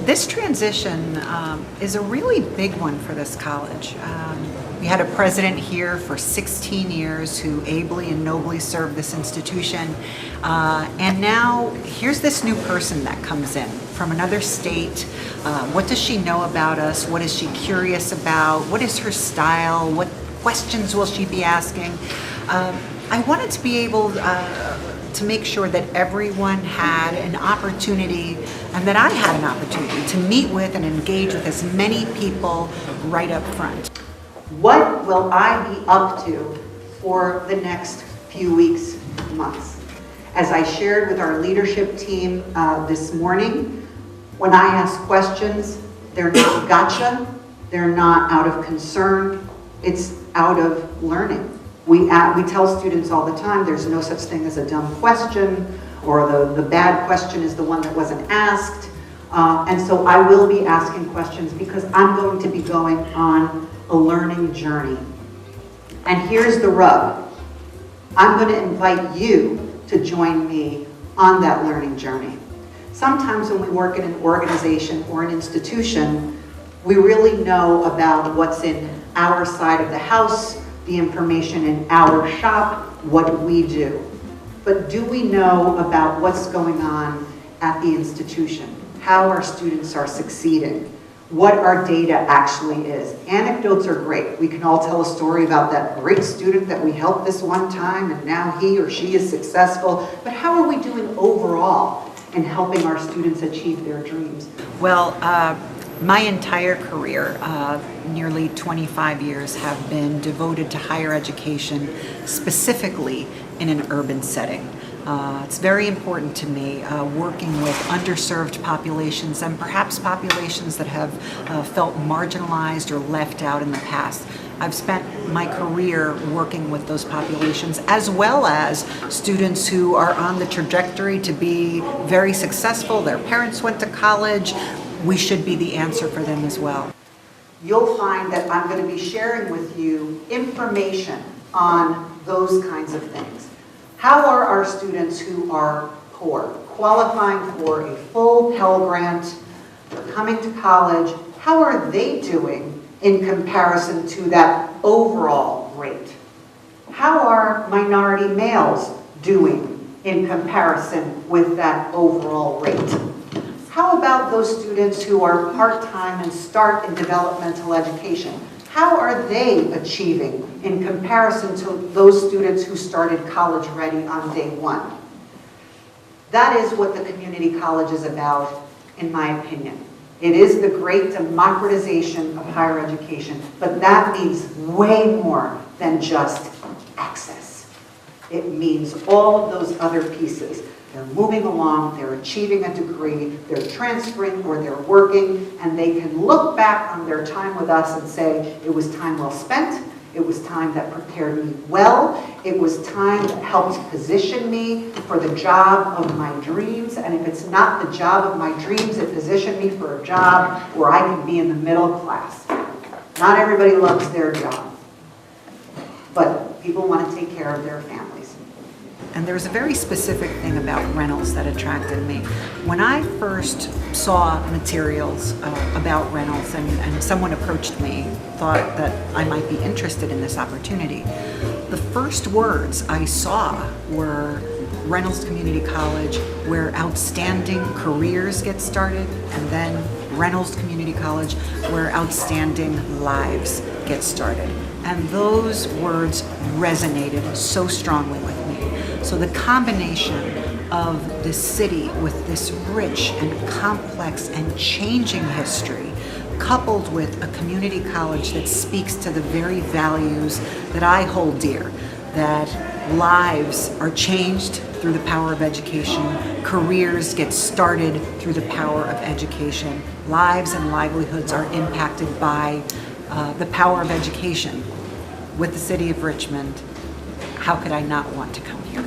This transition is a really big one for this college. We had a president here for 16 years who ably and nobly served this institution. And now here's this new person that comes in from another state. What does she know about us? What is she curious about? What is her style? What questions will she be asking? I wanted to be able to make sure that everyone had an opportunity, and that I had an opportunity to meet with and engage with as many people right up front. What will I be up to for the next few weeks, months? As I shared with our leadership team this morning, when I ask questions, they're not gotcha, they're not out of concern, it's out of learning. We tell students all the time there's no such thing as a dumb question, or the bad question is the one that wasn't asked. And so I will be asking questions because I'm going to be going on a learning journey. And here's the rub. I'm going to invite you to join me on that learning journey. Sometimes when we work in an organization or an institution, we really know about what's in our side of the house, the information in our shop, what we do. But do we know about what's going on at the institution? How our students are succeeding? What our data actually is? Anecdotes are great. We can all tell a story about that great student that we helped this one time and now he or she is successful. But how are we doing overall in helping our students achieve their dreams? Well, my entire career, nearly 25 years, have been devoted to higher education, specifically in an urban setting. It's very important to me working with underserved populations and perhaps populations that have felt marginalized or left out in the past. I've spent my career working with those populations, as well as students who are on the trajectory to be very successful. Their parents went to college. We should be the answer for them as well. You'll find that I'm going to be sharing with you information on those kinds of things. How are our students who are poor, qualifying for a full Pell Grant, they're coming to college, how are they doing in comparison to that overall rate? How are minority males doing in comparison with that overall rate? How about those students who are part-time and start in developmental education? How are they achieving in comparison to those students who started college ready on day one? That is what the community college is about, in my opinion. It is the great democratization of higher education, but that means way more than just access. It means all of those other pieces. They're moving along, they're achieving a degree, they're transferring or they're working, and they can look back on their time with us and say, it was time well spent, it was time that prepared me well, it was time that helped position me for the job of my dreams, and if it's not the job of my dreams, it positioned me for a job where I can be in the middle class. Not everybody loves their job, but people want to take care of their families. And there's a very specific thing about Reynolds that attracted me. When I first saw materials about Reynolds and someone approached me, thought that I might be interested in this opportunity, the first words I saw were Reynolds Community College, where outstanding careers get started, and then Reynolds Community College, where outstanding lives get started. And those words resonated so strongly with me. So the combination of this city with this rich and complex and changing history, coupled with a community college that speaks to the very values that I hold dear, that lives are changed through the power of education, careers get started through the power of education, lives and livelihoods are impacted by the power of education. With the city of Richmond, how could I not want to come here?